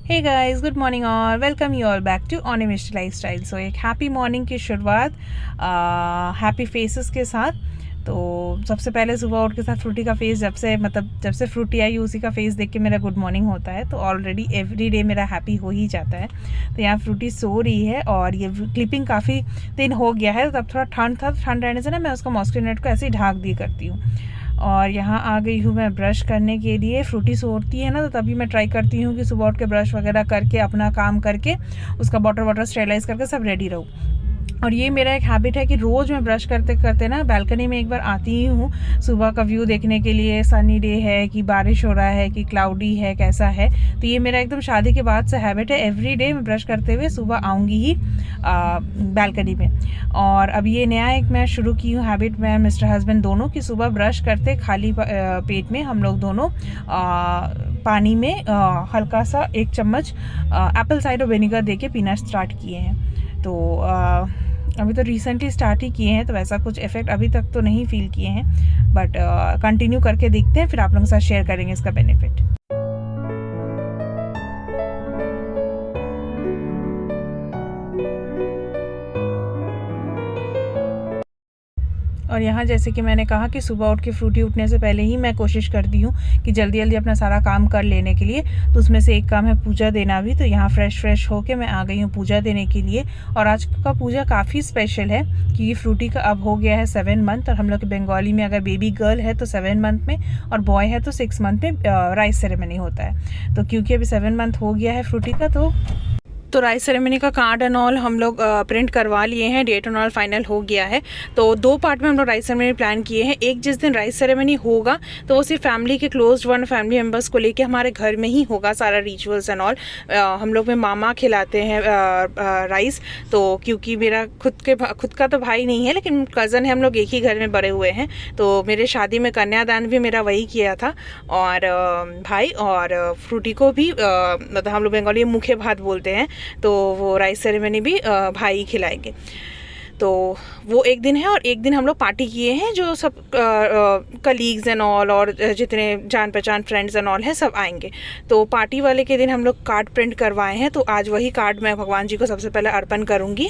हे guys, good morning और welcome you all back to honest lifestyle. So एक happy morning की शुरुआत happy faces के साथ। तो सबसे पहले सुबह उठ के साथ फ्रूटी का फेस जब से फ्रूटी आई उसी का फेस देख के मेरा गुड मॉर्निंग होता है। तो ऑलरेडी एवरी डे मेरा हैप्पी हो ही जाता है। तो यहाँ फ्रूटी सो रही है और ये क्लिपिंग काफ़ी दिन हो गया है, तो तब थोड़ा ठंड रहने से ना मैं उसका मॉस्किटो नेट को ऐसे ही ढाक दी करती हूँ। और यहाँ आ गई हूँ मैं ब्रश करने के लिए। फ्रूटी सोती है ना, तो तभी मैं ट्राई करती हूँ कि सुबह उठ के ब्रश वगैरह करके अपना काम करके उसका बॉटल स्टेरलाइज करके सब रेडी रहूँ। और ये मेरा एक हैबिट है कि रोज़ मैं ब्रश करते करते ना बैल्कनी में एक बार आती ही हूँ सुबह का व्यू देखने के लिए। सनी डे है कि बारिश हो रहा है कि क्लाउडी है, कैसा है। तो ये मेरा एकदम शादी के बाद से हैबिट है, एवरी डे मैं ब्रश करते हुए सुबह आऊँगी ही बैल्कनी में। और अब ये नया एक मैं शुरू की हूँ हैबिट, मैं मिस्टर हस्बैंड दोनों की सुबह ब्रश करते खाली पेट में हम लोग दोनों पानी में हल्का सा 1 चम्मच एप्पल साइडर विनेगर दे के पीना स्टार्ट किए हैं। तो अभी तो रिसेंटली स्टार्ट ही किए हैं, तो वैसा कुछ इफ़ेक्ट अभी तक तो नहीं फील किए हैं, बट कंटिन्यू करके देखते हैं, फिर आप लोगों के साथ शेयर करेंगे इसका बेनिफिट। और यहाँ जैसे कि मैंने कहा कि सुबह उठ के फ्रूटी उठने से पहले ही मैं कोशिश करती हूँ कि जल्दी जल्दी अपना सारा काम कर लेने के लिए। तो उसमें से एक काम है पूजा देना भी। तो यहाँ फ्रेश होके मैं आ गई हूँ पूजा देने के लिए। और आज का पूजा काफ़ी स्पेशल है क्योंकि फ्रूटी का अब हो गया है 7 मंथ। और हम लोग के बंगाली में अगर बेबी गर्ल है तो 7 मंथ में, और बॉय है तो 6 मंथ में राइस सेरेमनी होता है। तो क्योंकि अभी 7 मंथ हो गया है फ्रूटी का, तो राइस सेरेमनी का कार्ड एंड ऑल हम लोग प्रिंट करवा लिए हैं, डेट एंड ऑल फाइनल हो गया है। तो 2 पार्ट में हम लोग राइस सेरेमनी प्लान किए हैं। एक जिस दिन राइस सेरेमनी होगा तो वो सिर्फ फैमिली के क्लोज्ड वन फैमिली मेम्बर्स को लेके हमारे घर में ही होगा सारा रिचुअल्स एंड ऑल। हम लोग में मामा खिलाते हैं राइस। तो क्योंकि मेरा खुद का तो भाई नहीं है, लेकिन कज़न है, हम लोग एक ही घर में बड़े हुए हैं। तो मेरे शादी में कन्यादान भी मेरा वही किया था। और भाई और फ्रूटी को भी मतलब हम लोग बंगाली मुखे भात बोलते हैं, तो वो राइस सेरेमनी भी भाई खिलाएंगे। तो वो एक दिन है। और एक दिन हम लोग पार्टी किए हैं, जो सब कलीग्स एंड ऑल और जितने जान पहचान फ्रेंड्स एंड ऑल हैं सब आएंगे। तो पार्टी वाले के दिन हम लोग कार्ड प्रिंट करवाए हैं। तो आज वही कार्ड मैं भगवान जी को सबसे पहले अर्पण करूँगी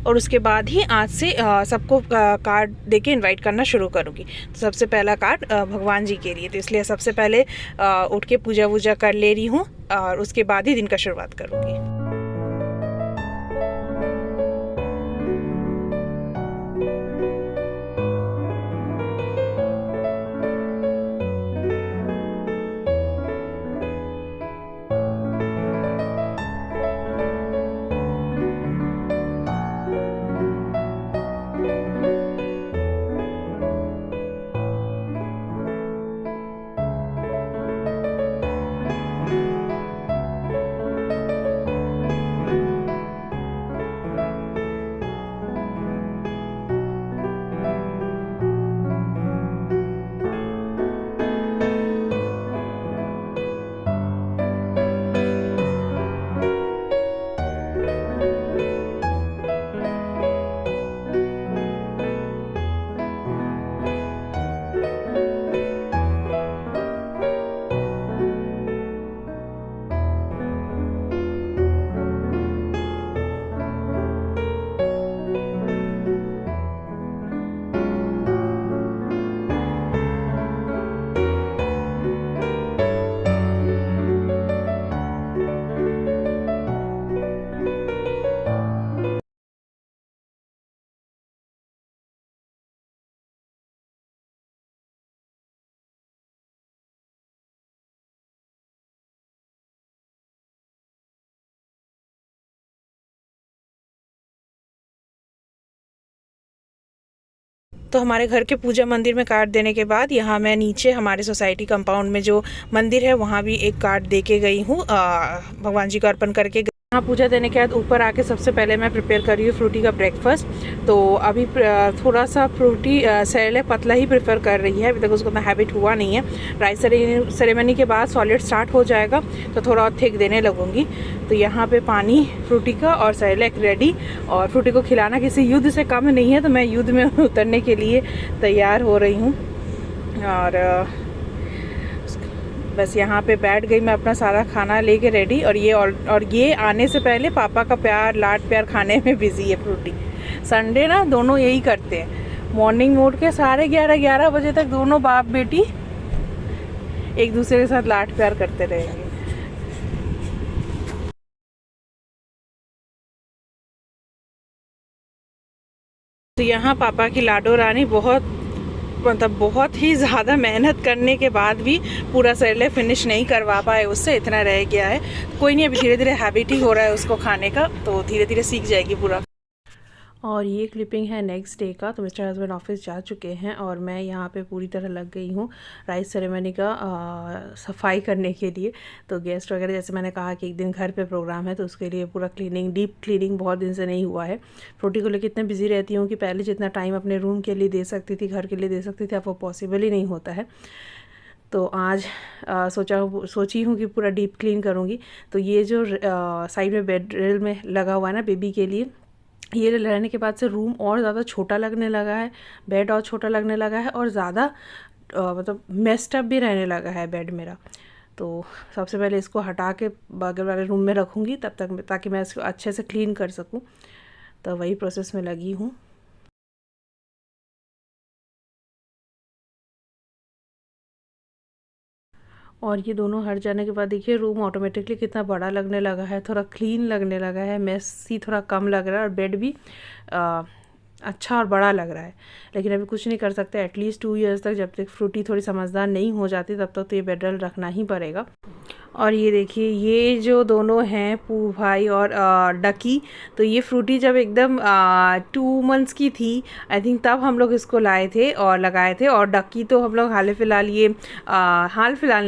और उसके बाद ही आज से सबको कार्ड देके इनवाइट करना शुरू करूँगी। तो सबसे पहला कार्ड भगवान जी के लिए, तो इसलिए सबसे पहले उठ के पूजा वूजा कर ले रही हूँ और उसके बाद ही दिन का शुरुआत करूँगी। तो हमारे घर के पूजा मंदिर में कार्ड देने के बाद यहाँ मैं नीचे हमारे सोसाइटी कंपाउंड में जो मंदिर है वहाँ भी एक कार्ड दे के गई हूँ, भगवान जी को अर्पण करके। यहाँ पूजा देने के बाद ऊपर आके सबसे पहले मैं प्रिपेयर कर रही हूँ फ्रूटी का ब्रेकफास्ट। तो अभी थोड़ा सा फ्रूटी सेरेलैक पतला ही प्रेफर कर रही है, अभी तक उसको उतना हैबिट हुआ नहीं है। राइस सेरेमनी के बाद सॉलिड स्टार्ट हो जाएगा तो थोड़ा और थिक देने लगूंगी। तो यहाँ पे पानी फ्रूटी का और सेरेलैक रेडी। और फ्रूटी को खिलाना किसी युद्ध से कम नहीं है, तो मैं युद्ध में उतरने के लिए तैयार हो रही हूँ। और बस यहाँ पे बैठ गई मैं अपना सारा खाना लेके रेडी। और ये आने से पहले पापा का प्यार लाड प्यार खाने में बिज़ी है फ्रूटी। संडे ना दोनों यही करते हैं, मॉर्निंग मोड के 11:30 बजे तक दोनों बाप बेटी एक दूसरे के साथ लाड प्यार करते रहेंगे। तो यहाँ पापा की लाडो रानी बहुत ही ज़्यादा मेहनत करने के बाद भी पूरा सैरले फिनिश नहीं करवा पाए, उससे इतना रह गया है। कोई नहीं, अभी धीरे धीरे हैबिट ही हो रहा है उसको खाने का, तो धीरे धीरे सीख जाएगी पूरा। और ये क्लिपिंग है नेक्स्ट डे का। तो मिस्टर हस्बैंड ऑफिस जा चुके हैं और मैं यहाँ पे पूरी तरह लग गई हूँ राइस सेरेमनी का सफाई करने के लिए। तो गेस्ट वगैरह, जैसे मैंने कहा कि एक दिन घर पे प्रोग्राम है, तो उसके लिए पूरा क्लीनिंग, डीप क्लीनिंग बहुत दिन से नहीं हुआ है। फ्रूटी को लेकर इतने बिजी रहती हूँ कि पहले जितना टाइम अपने रूम के लिए दे सकती थी, घर के लिए दे सकती थी, अब वो पॉसिबल ही नहीं होता है। तो आज सोची हूँ कि पूरा डीप क्लीन करूँगी। तो ये जो साइड में बेड रेल में लगा हुआ है ना बेबी के लिए, ये रहने के बाद से रूम और ज़्यादा छोटा लगने लगा है, बेड और छोटा लगने लगा है और ज़्यादा मतलब मेस्ड अप भी रहने लगा है बेड मेरा। तो सबसे पहले इसको हटा के बगल वाले रूम में रखूँगी तब तक, ताकि मैं इसको अच्छे से क्लीन कर सकूँ। तो वही प्रोसेस में लगी हूँ। और ये दोनों हट जाने के बाद देखिए रूम ऑटोमेटिकली कितना बड़ा लगने लगा है, थोड़ा क्लीन लगने लगा है, मेसी थोड़ा कम लग रहा है और बेड भी अच्छा और बड़ा लग रहा है। लेकिन अभी कुछ नहीं कर सकते, एटलीस्ट 2 इयर्स तक, जब तक फ्रूटी थोड़ी समझदार नहीं हो जाती तब तक तो ये बेडरोल रखना ही पड़ेगा। और ये देखिए ये जो दोनों हैं पू भाई और डकी, तो ये फ्रूटी जब एकदम 2 मंथ्स की थी आई थिंक, तब हम लोग इसको लाए थे और लगाए थे। और डकी तो हम लोग हाल फिलहाल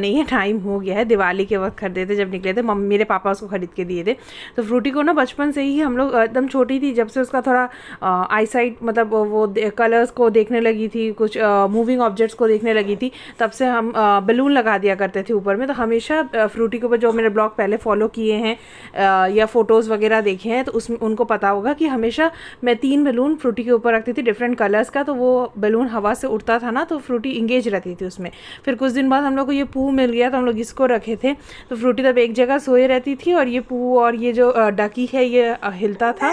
नहीं है, टाइम हो गया है, दिवाली के वक्त खरीदे थे जब निकले थे, मेरे पापा उसको ख़रीद के दिए थे। तो फ्रूटी को ना बचपन से ही हम लोग, एकदम छोटी थी जब से उसका थोड़ा आईसाइट, मतलब वो कलर्स को देखने लगी थी, कुछ मूविंग ऑब्जेक्ट्स को देखने लगी थी, तब से हम बलून लगा दिया करते थे ऊपर में। तो हमेशा फ्रूटी के ऊपर, जो मेरे ब्लॉग पहले फॉलो किए हैं या फ़ोटोज़ वगैरह देखे हैं, तो उसमें उनको पता होगा कि हमेशा मैं 3 बलून फ्रूटी के ऊपर रखती थी डिफरेंट कलर्स का। तो वो बलून हवा से उड़ता था ना, तो फ्रूटी इंगेज रहती थी उसमें। फिर कुछ दिन बाद हम लोग को ये पू मिल गया, तो हम लोग इसको रखे थे। तो फ्रूटी तब एक जगह सोए रहती थी और ये पू और ये जो डकी है ये हिलता था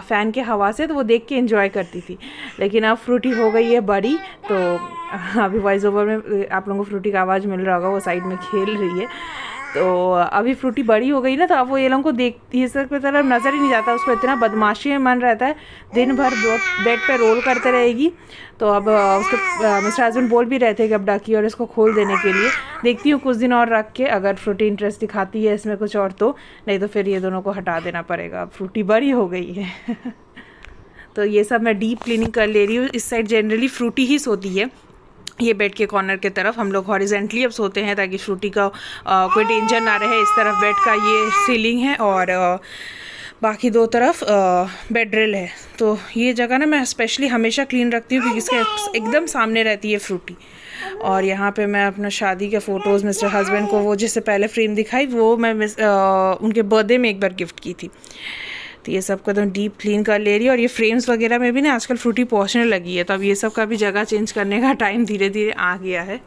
फ़ैन के हवा से, तो वो देख के एंजॉय करती थी। लेकिन अब फ्रूटी हो गई है बड़ी, तो अभी वॉइस ओवर में आप लोगों को फ्रूटी का आवाज़ मिल रहा होगा, वो साइड में खेल रही है। तो अभी फ्रूटी बड़ी हो गई ना, तो अब वो ये लोगों को देखती है, सब तरफ नज़र ही नहीं जाता, उसको इतना बदमाशी में मन रहता है, दिन भर बेड पे रोल करते रहेगी। तो अब उसके मिस्टर हस्बैंड बोल भी रहे थे कि अब डाकी और इसको खोल देने के लिए। देखती हूँ कुछ दिन और रख के, अगर फ्रूटी इंटरेस्ट दिखाती है इसमें कुछ और, तो नहीं तो फिर ये दोनों को हटा देना पड़ेगा, फ्रूटी बड़ी हो गई है। तो ये सब मैं डीप क्लीनिंग कर ले रही हूँ। इस साइड जनरली फ्रूटी ही सोती है, ये बेड के कॉर्नर के तरफ हम लोग हॉरिजेंटली अब सोते हैं, ताकि फ्रूटी का कोई डेंजर ना रहे। इस तरफ बेड का ये सीलिंग है और बाकी 2 तरफ बेड रेल है। तो ये जगह ना मैं स्पेशली हमेशा क्लीन रखती हूँ, क्योंकि इसके एकदम सामने रहती है फ्रूटी। और यहाँ पे मैं अपना शादी के फ़ोटोज़ मिस्टर हस्बैंड को, वो जिससे पहले फ्रेम दिखाई, वो मैं उनके बर्थडे में एक बार गिफ्ट की थी। तो ये सब को एकदम डीप क्लीन कर ले रही है। और ये फ्रेम्स वगैरह में भी ना आजकल फ्रूटी पहुँचने लगी है, तो अब ये सब का भी जगह चेंज करने का टाइम धीरे धीरे आ गया है।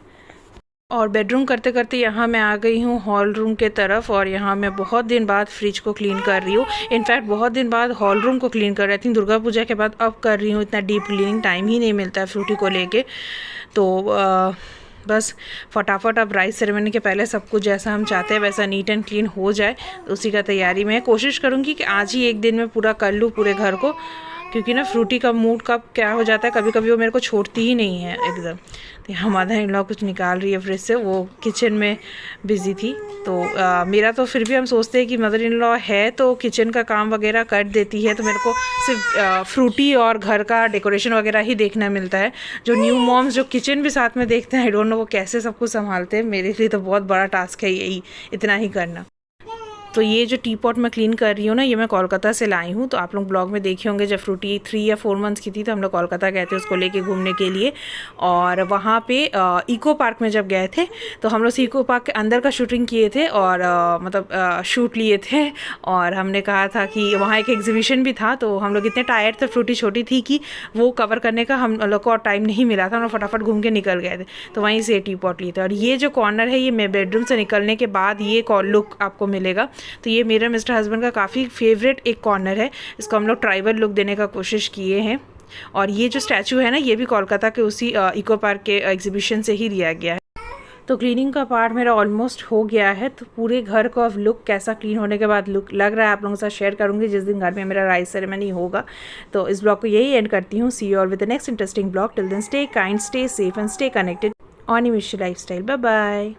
और बेडरूम करते करते यहाँ मैं आ गई हूँ हॉल रूम के तरफ। और यहाँ मैं बहुत दिन बाद फ्रिज को क्लीन कर रही हूँ, इनफैक्ट बहुत दिन बाद हॉल रूम को क्लीन कर रही थी, दुर्गा पूजा के बाद अब कर रही हूँ। इतना डीप क्लीनिंग टाइम ही नहीं मिलता है फ्रूटी को लेके। तो बस फटाफट अब राइस सेरेमनी के पहले सब कुछ जैसा हम चाहते हैं वैसा नीट एंड क्लीन हो जाए, तो उसी का तैयारी में कोशिश करूँगी कि आज ही एक दिन में पूरा कर लूँ पूरे घर को। क्योंकि ना फ्रूटी का मूड कब क्या हो जाता है, कभी कभी वो मेरे को छोड़ती ही नहीं है एकदम। तो यहाँ मदर इन लॉ कुछ निकाल रही है फ्रिज से, वो किचन में बिज़ी थी। तो मेरा तो फिर भी हम सोचते हैं कि मदर इन लॉ है तो किचन का काम वगैरह कर देती है, तो मेरे को सिर्फ फ्रूटी और घर का डेकोरेशन वगैरह ही देखना मिलता है। जो न्यू मॉम्स जो किचन भी साथ में देखते हैं, आई डोंट नो वो कैसे सब कुछ संभालते हैं। मेरे लिए तो बहुत बड़ा टास्क है यही, इतना ही करना। तो ये जो टी पॉट मैं क्लीन कर रही हूँ ना, ये मैं कोलकाता से लाई हूँ। तो आप लोग ब्लॉग में देखे होंगे, जब फ्रूटी 3 या 4 मंथ्स की थी तो हम लोग कोलकाता गए थे उसको लेके घूमने के लिए। और वहाँ पे इको पार्क में जब गए थे तो हम लोग इको पार्क के अंदर का शूटिंग किए थे और मतलब शूट लिए थे। और हमने कहा था कि वहाँ एक एग्जीबिशन भी था, तो हम लोग इतने टायर्ड थे, फ्रूटी छोटी थी कि वो कवर करने का हम लोग को और टाइम नहीं मिला था। हम लोग फटाफट घूम के निकल गए थे, तो वहीं से टी पॉट लिए थे। और ये जो कॉर्नर है, ये मैं बेडरूम से निकलने के बाद ये लुक आपको मिलेगा। तो ये मेरा मिस्टर हस्बैंड का काफ़ी फेवरेट एक कॉर्नर है। इसको हम लोग ट्राइबल लुक देने का कोशिश किए हैं। और ये जो स्टैचू है ना, ये भी कोलकाता के उसी इको पार्क के एग्जीबिशन से ही लिया गया है। तो क्लीनिंग का पार्ट मेरा ऑलमोस्ट हो गया है। तो पूरे घर का लुक कैसा क्लीन होने के बाद लुक लग रहा है, आप लोगों के साथ शेयर करूंगी जिस दिन घर में मेरा राइस सेरेमनी होगा। तो इस ब्लॉग को यही एंड करती हूँ। See you all with the next interesting blog. Till then stay kind, stay safe and stay connected on Mishi lifestyle. Bye bye.